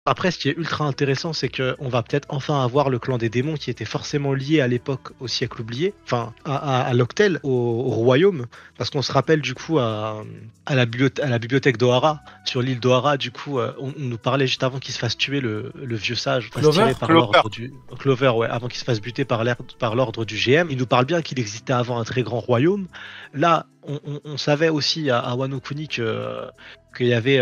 Après, ce qui est ultra intéressant, c'est qu'on va peut-être enfin avoir le clan des démons qui était forcément lié à l'époque au siècle oublié, enfin à Loctel, au royaume, parce qu'on se rappelle du coup à la bibliothèque d'Ohara, sur l'île d'Ohara, du coup, on nous parlait juste avant qu'il se fasse tuer le vieux sage, fasse Clover tirer par Clover. l'ordre du Clover, ouais, avant qu'il se fasse buter par l'ordre du GM. Il nous parle bien qu'il existait avant un très grand royaume. Là, on savait aussi à Wano Kuni qu'il y avait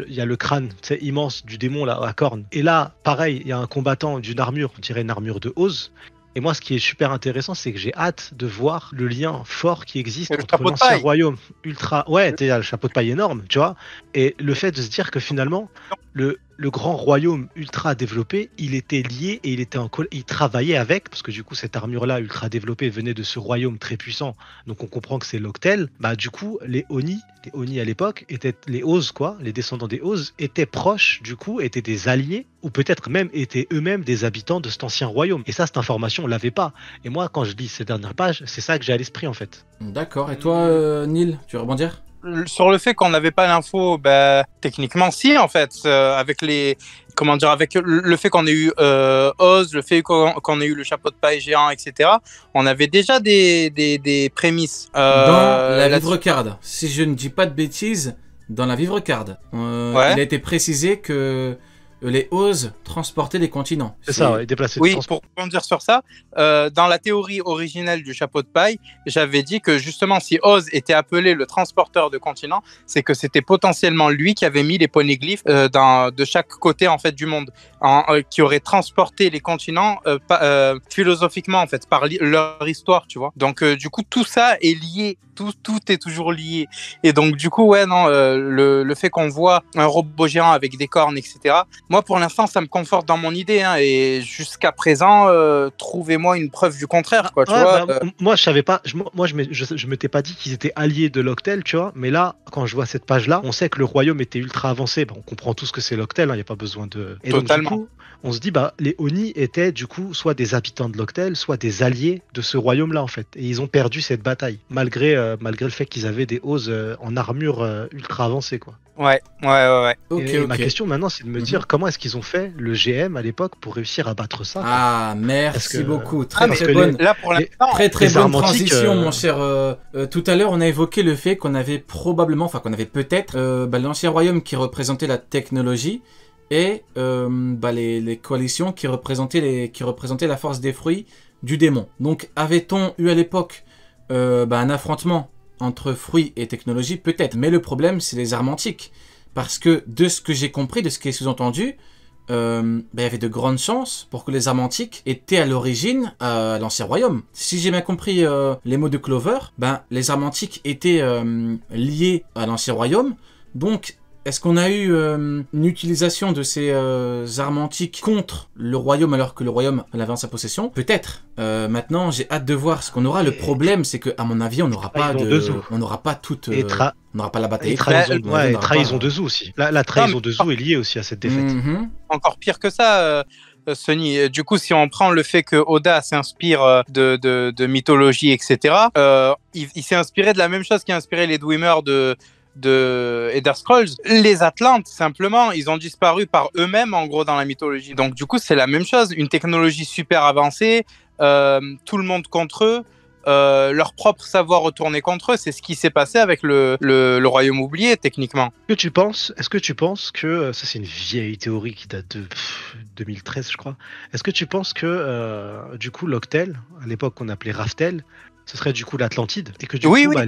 il y a le crâne immense du démon là, à cornes. Et là, pareil, il y a un combattant d'une armure, on dirait une armure de Oz. Et moi, ce qui est super intéressant, c'est que j'ai hâte de voir le lien fort qui existe Et le entre chapeau de l'ancien paille. royaume ultra. Ouais, il y a le chapeau de paille énorme, tu vois. Et le fait de se dire que finalement, le grand royaume ultra développé, il était lié et il travaillait avec, parce que du coup, cette armure-là ultra développée venait de ce royaume très puissant. Donc on comprend que c'est Loctel. Bah, du coup, les Oni à l'époque, étaient les Oz, quoi, les descendants des Oz, étaient proches, du coup, étaient des alliés, ou peut-être même étaient eux-mêmes des habitants de cet ancien royaume. Et ça, cette information, on l'avait pas. Et moi, quand je lis ces dernières pages, c'est ça que j'ai à l'esprit, en fait. D'accord. Et toi, Neil, tu veux rebondir? Sur le fait qu'on n'avait pas l'info, bah, techniquement si en fait, avec les, comment dire, avec le fait qu'on ait eu Oz, le fait qu'on ait eu le chapeau de paille géant, etc. On avait déjà des prémices. Dans la là-dessus. vivre card, si je ne dis pas de bêtises, dans la vivre card, Ouais. il a été précisé que les Oz transportaient des continents. C'est ça, ouais, déplacer de Oui, transport. pour rebondir sur ça, dans la théorie originelle du chapeau de paille, j'avais dit que justement, si Oz était appelé le transporteur de continents, c'est que c'était potentiellement lui qui avait mis les poneglyphes de chaque côté en fait du monde, qui aurait transporté les continents philosophiquement en fait par leur histoire, tu vois. Donc du coup, tout ça est lié, tout est toujours lié. Et donc du coup, ouais, non, le fait qu'on voit un robot géant avec des cornes, etc. Moi, pour l'instant, ça me conforte dans mon idée, hein, et jusqu'à présent, trouvez-moi une preuve du contraire, quoi, tu Ouais, vois. bah, moi je savais pas, je m'étais pas dit qu'ils étaient alliés de Loctel, tu vois, mais là, quand je vois cette page-là, on sait que le royaume était ultra avancé, bah, on comprend tout ce que c'est Loctel, il n'y a pas besoin de... Et donc du Totalement. coup, on se dit, bah, les Oni étaient du coup soit des habitants de Loctel, soit des alliés de ce royaume-là, en fait. Et ils ont perdu cette bataille, malgré le fait qu'ils avaient des Oz en armure ultra avancée, quoi. Ouais. Ok, Et ok. ma question maintenant, c'est de me dire comment est-ce qu'ils ont fait le GM à l'époque pour réussir à battre ça, quoi. Ah, merci Parce que- beaucoup. Ah, mais Très bonne. là, pour les- l'instant, Très les bonne armantiques, transition, mon cher. Tout à l'heure, on a évoqué le fait qu'on avait probablement, enfin qu'on avait peut-être l'ancien royaume qui représentait la technologie et les coalitions qui représentaient la force des fruits du démon. Donc, avait-on eu à l'époque un affrontement entre fruits et technologie? Peut-être. Mais le problème, c'est les armes antiques. Parce que de ce que j'ai compris, de ce qui est sous-entendu, il y avait de grandes chances pour que les armes antiques étaient à l'origine à l'Ancien Royaume. Si j'ai bien compris les mots de Clover, les armes antiques étaient liées à l'Ancien Royaume. Donc, est-ce qu'on a eu une utilisation de ces armes antiques contre le royaume alors que le royaume l'avait en sa possession? Peut-être. Maintenant, j'ai hâte de voir ce qu'on aura. Le problème, c'est que, à mon avis, on n'aura pas Trahison on n'aura pas toute, Et tra- on n'aura pas la bataille. Et trahison, On n'aura trahison pas- de Zou aussi. La trahison mais- de Zou est liée aussi à cette défaite. Mhm. encore pire que ça, Sony. Du coup, si on prend le fait que Oda s'inspire de mythologie, etc., il s'est inspiré de la même chose qui a inspiré les Dwemer de Elder Scrolls. Les Atlantes, simplement, ils ont disparu par eux-mêmes, en gros, dans la mythologie. Donc, du coup, c'est la même chose. Une technologie super avancée, tout le monde contre eux, leur propre savoir retourné contre eux. C'est ce qui s'est passé avec le Royaume oublié, techniquement. Est-ce que tu penses que, ça c'est une vieille théorie qui date de 2013 je crois, est-ce que tu penses que du coup Loctel, à l'époque qu'on appelait Raftel, ce serait du coup l'Atlantide et que du Oui, coup oui. bah,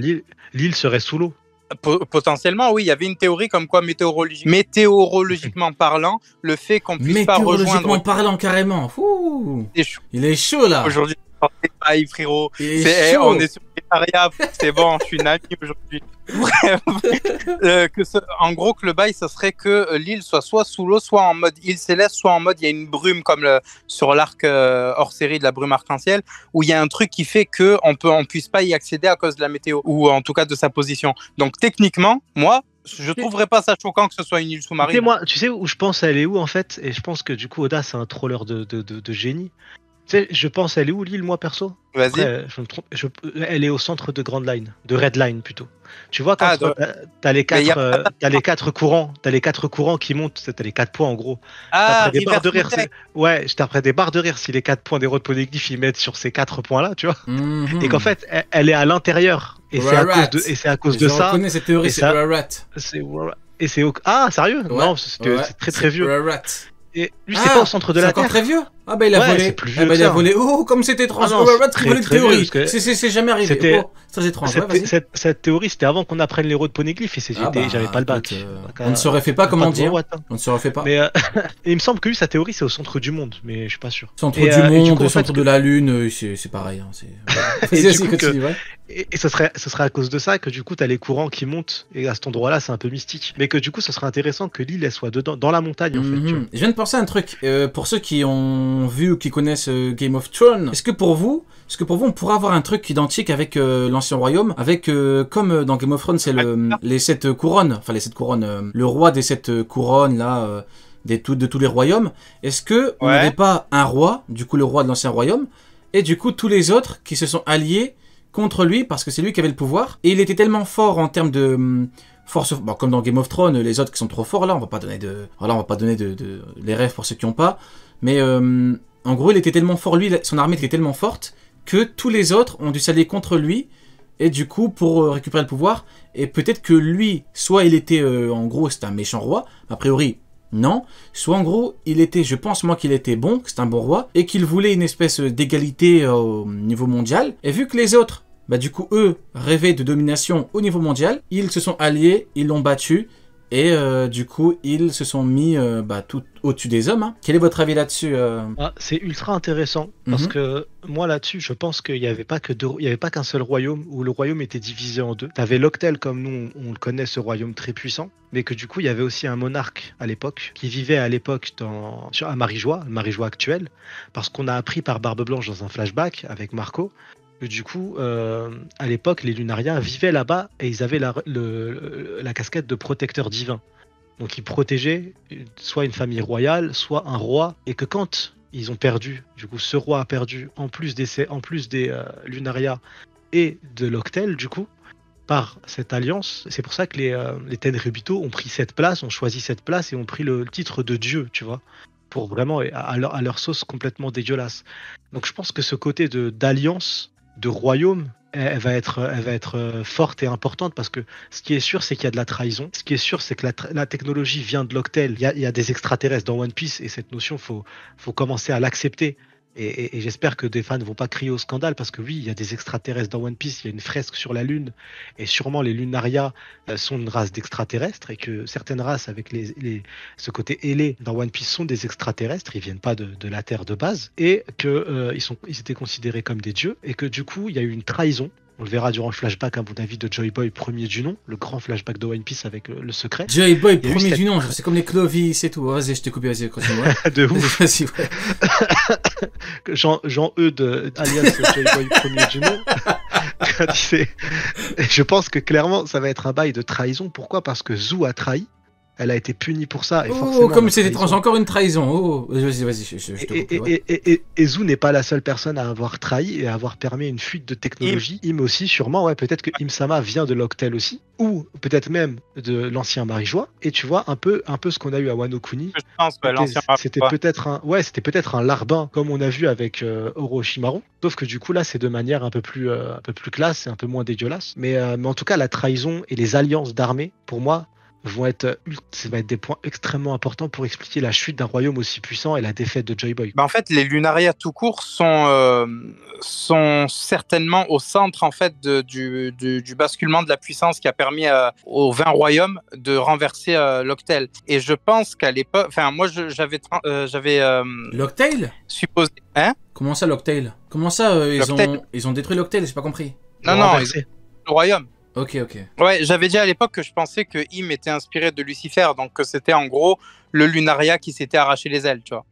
l'île serait sous l'eau? Potentiellement, oui, il y avait une théorie comme quoi météorologiquement parlant, le fait qu'on puisse pas Météorologiquement rejoindre parlant, carrément. Ouh, des choses il est chaud là. aujourd'hui, pareil, frérot. Il est chaud. On est sur les variables, c'est bon, je suis une amie aujourd'hui. Bref, en gros, que le bail, ça serait que l'île soit sous l'eau, soit en mode île céleste, soit en mode il y a une brume comme sur l'arc hors série de la brume arc-en-ciel, où il y a un truc qui fait que on puisse pas y accéder à cause de la météo, ou en tout cas de sa position. Donc techniquement, moi, je trouverais pas ça choquant que ce soit une île sous-marine. Tu sais où je pense elle est où en fait? Et je pense que du coup Oda c'est un troller de génie. Tu sais, je pense, elle est où l'île, moi, perso? Vas-y. Après, je me trompe. Elle est au centre de Grand Line, de Red Line plutôt. Tu vois, quand Ah, t'as les mais il y quatre, a... t'as les quatre courants, t'as les quatre courants qui montent, t'as les 4 points en gros. J'étais Ah, après des barres River de rire. Tech. Ouais, j'étais après des barres de rire si les 4 points des road poneglyphes ils mettent sur ces 4 points-là, tu vois. Et qu'en fait, elle est à l'intérieur. Et c'est à cause de Je ça. reconnais cette théorie, et c'est ça- Urarat. Et c'est Ah, sérieux? Ouais, Non, c'était ouais, c'est très très vieux. Urarat. Et lui, c'est pas au centre de la C'est encore Terre. très vieux. Ah bah il a Ouais, volé. c'est plus vieux Ah bah que il a ça. volé. Oh, comme c'est étrange. Ah non, Urarat c'est qui volait une très vieux, théorie. parce que C'est jamais arrivé. c'était- Oh, c'est très étrange. Ouais, vas-y. Cette théorie, c'était avant qu'on apprenne les road poneglyphes et Ah bah, j'avais pas le bac. écoute, Donc, on ne se refait pas, comment dire. Watt, hein. On ne se refait pas. Mais et il me semble que lui, sa théorie, c'est au centre du monde, mais je suis pas sûr. Centre Et, du et du monde, coup, en centre fait, de la lune, c'est pareil. Hein, Et Vas-y, du coup, continue, ouais. Et ce serait à cause de ça que du coup, t'as les courants qui montent, et à cet endroit-là, c'est un peu mystique. Mais que du coup, ce serait intéressant que l'île, elle soit dedans, dans la montagne, en fait. Tu vois. Je viens de penser à un truc. Pour ceux qui ont vu ou qui connaissent Game of Thrones, est-ce que pour vous, on pourrait avoir un truc identique avec l'Ancien Royaume, avec comme dans Game of Thrones, c'est les 7 couronnes, enfin les 7 couronnes, le roi des 7 couronnes là, de tous les royaumes. Est-ce que on n'avait pas un roi, du coup le roi de l'Ancien Royaume, et du coup tous les autres qui se sont alliés contre lui parce que c'est lui qui avait le pouvoir, et il était tellement fort en termes de force, bon, comme dans Game of Thrones, les autres qui sont trop forts là, on va pas donner les rêves pour ceux qui n'ont pas, mais en gros il était tellement fort, lui, son armée était tellement forte que tous les autres ont dû s'allier contre lui, et du coup pour récupérer le pouvoir, et peut-être que lui, soit il était en gros c'était un méchant roi, a priori non, soit en gros il était, je pense moi qu'il était bon, que c'est un bon roi, et qu'il voulait une espèce d'égalité au niveau mondial, et vu que les autres, bah du coup eux rêvaient de domination au niveau mondial, ils se sont alliés, ils l'ont battu, et du coup ils se sont mis tout au-dessus des hommes. Hein. Quel est votre avis là-dessus C'est ultra intéressant parce que moi là-dessus, je pense qu'il n'y avait pas qu'un seul royaume où le royaume était divisé en deux. T'avais Locktel comme nous, on le connaît, ce royaume très puissant, mais que du coup il y avait aussi un monarque à l'époque qui vivait à l'époque à Marijois, le Marijois actuel, parce qu'on a appris par Barbe Blanche dans un flashback avec Marco. Du coup, à l'époque, les Lunariens vivaient là-bas et ils avaient la casquette de protecteur divin. Donc ils protégeaient soit une famille royale, soit un roi, et que quand ils ont perdu, du coup ce roi a perdu, en plus des Lunaria et de Locktel, du coup, par cette alliance, c'est pour ça que les Tenryubito ont pris cette place, ont choisi cette place et ont pris le titre de dieu, tu vois, pour vraiment à leur sauce complètement dégueulasse. Donc je pense que ce côté d'alliance, de royaume, elle va être forte et importante parce que ce qui est sûr, c'est qu'il y a de la trahison. Ce qui est sûr, c'est que la technologie vient de Locktel. Il y a des extraterrestres dans One Piece et cette notion, faut commencer à l'accepter. Et j'espère que des fans ne vont pas crier au scandale parce que oui, il y a des extraterrestres dans One Piece, il y a une fresque sur la Lune et sûrement les Lunaria sont une race d'extraterrestres et que certaines races avec ce côté ailé dans One Piece sont des extraterrestres, ils viennent pas de la Terre de base et que ils étaient considérés comme des dieux et que du coup il y a eu une trahison. On le verra durant le flashback, à mon avis, de Joy Boy, premier du nom, le grand flashback de One Piece avec le secret. Joy Boy, premier du nom, c'est comme les Clovis et tout. Vas-y, je t'ai coupé, vas-y, continue. Ouais. De ouf. Vas-y, ouais. Jean-Eudes, alias Joy Boy, premier du nom. Je pense que clairement, ça va être un bail de trahison. Pourquoi? Parce que Zou a trahi. Elle a été punie pour ça. Et oh, comme c'est étrange, encore une trahison. Oh, vas-y, je te coupe. Ouais. Et Zou n'est pas la seule personne à avoir trahi et à avoir permis une fuite de technologie. Im aussi, sûrement, ouais, peut-être que Im-sama vient de Locktel aussi, ou peut-être même de l'ancien Marijois. Et tu vois, un peu ce qu'on a eu à Wano Kuni. Je pense, c'était peut-être un larbin, comme on a vu avec Orochimaru. Sauf que du coup, là, c'est de manière un peu plus classe et un peu moins dégueulasse. Mais en tout cas, la trahison et les alliances d'armées, pour moi, ça va être des points extrêmement importants pour expliquer la chute d'un royaume aussi puissant et la défaite de Joy Boy. En fait, les Lunaria tout court sont certainement au centre en fait du basculement de la puissance qui a permis aux 20 royaumes de renverser Locktel. Et je pense qu'à l'époque, enfin moi j'avais Locktel supposé, hein? Comment ça Locktel? Comment ça ils ont détruit Locktel? J'ai pas compris. Non, le royaume. Ok. Ouais, j'avais dit à l'époque que je pensais que Im était inspiré de Lucifer, donc que c'était en gros le Lunaria qui s'était arraché les ailes, tu vois.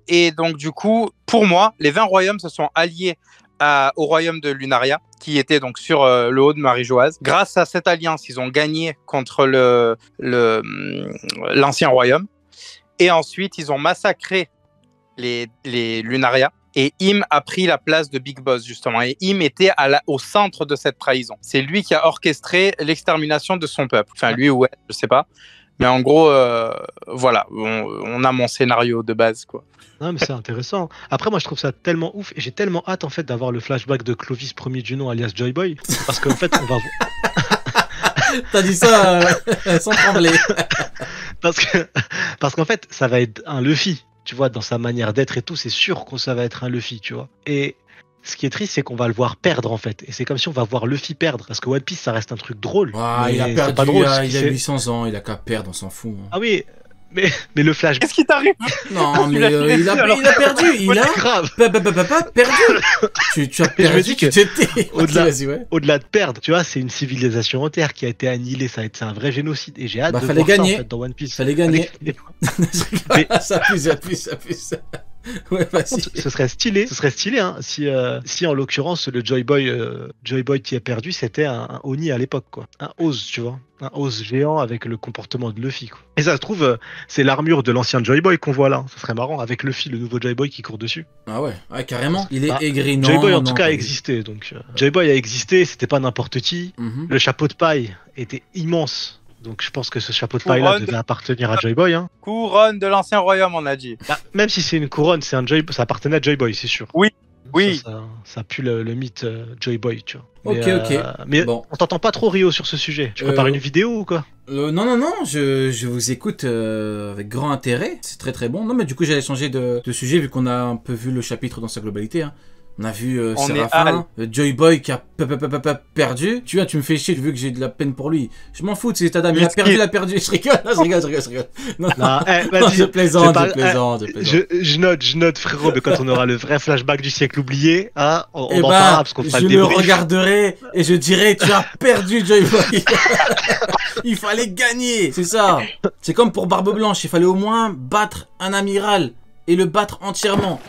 Et donc du coup, pour moi, les 20 royaumes se sont alliés au royaume de Lunaria, qui était donc sur le haut de Marijoise. Grâce à cette alliance, ils ont gagné contre l'ancien royaume. Et ensuite, ils ont massacré les Lunaria. Et Im a pris la place de Big Boss, justement. Et Im était au centre de cette trahison. C'est lui qui a orchestré l'extermination de son peuple. Enfin, lui ou elle, je sais pas. Mais en gros, voilà, on a mon scénario de base, quoi. Non, mais c'est intéressant. Après, moi, je trouve ça tellement ouf et j'ai tellement hâte, en fait, d'avoir le flashback de Clovis Ier du nom, alias Joy Boy. Parce qu'en fait, on va T'as dit ça sans trembler. Parce qu'en fait, ça va être un Luffy, tu vois, dans sa manière d'être et tout, c'est sûr que ça va être un Luffy, tu vois. Et ce qui est triste, c'est qu'on va le voir perdre, en fait. Et c'est comme si on va voir Luffy perdre. Parce que One Piece, ça reste un truc drôle. Il a perdu, pas drôle, il a 800 ans, il a qu'à perdre, on s'en fout. Ah oui, mais le flash. Qu'est-ce qui t'arrive? Non, mais il a perdu, il a grave. Perdu. Tu as perdu, tu t'étais. Au-delà de perdre, tu vois, c'est une civilisation entière qui a été annihilée. C'est un vrai génocide. Et j'ai hâte de fallait voir gagner. ça, en fait, dans One Piece. Fallait gagner. Ça pue. Ouais, vas-y. Ce serait stylé, hein, si en l'occurrence le Joy Boy qui est perdu, c'était un Oni à l'époque, quoi. Un Oz, tu vois. Un Oz géant avec le comportement de Luffy, quoi. Et ça se trouve, c'est l'armure de l'ancien Joy Boy qu'on voit là. Ça serait marrant avec Luffy, le nouveau Joy Boy qui court dessus. Ah ouais, carrément. Il est aigri, non. Joy Boy en tout cas a existé, donc Joy Boy a existé, c'était pas n'importe qui. Le chapeau de paille était immense. Donc je pense que ce chapeau de paille-là devait appartenir à Joy Boy. Hein. Couronne de l'ancien royaume, on a dit. Même si c'est une couronne, ça appartenait à Joy Boy, c'est sûr. Oui. Ça pue le mythe Joy Boy, tu vois. Ok. Mais bon. On t'entend pas trop, Rio, sur ce sujet. Tu prépares une vidéo ou quoi? Non, je vous écoute avec grand intérêt. C'est très très bon. Non, mais du coup, j'allais changer de sujet vu qu'on a un peu vu le chapitre dans sa globalité. Hein. On a vu Séraphin, Joy Boy qui a perdu. Tu vois, tu me fais chier vu que j'ai de la peine pour lui. Je m'en fous, c'est ta dame. Il a perdu. Je rigole. Non, je plaisante. Je note, frérot, mais quand on aura le vrai flashback du siècle oublié, hein, on en parlera parce qu'on fera le débrief. Je le regarderai et je dirai, tu as perdu, Joy Boy. Il fallait gagner, c'est ça. C'est comme pour Barbe Blanche, il fallait au moins battre un amiral et le battre entièrement.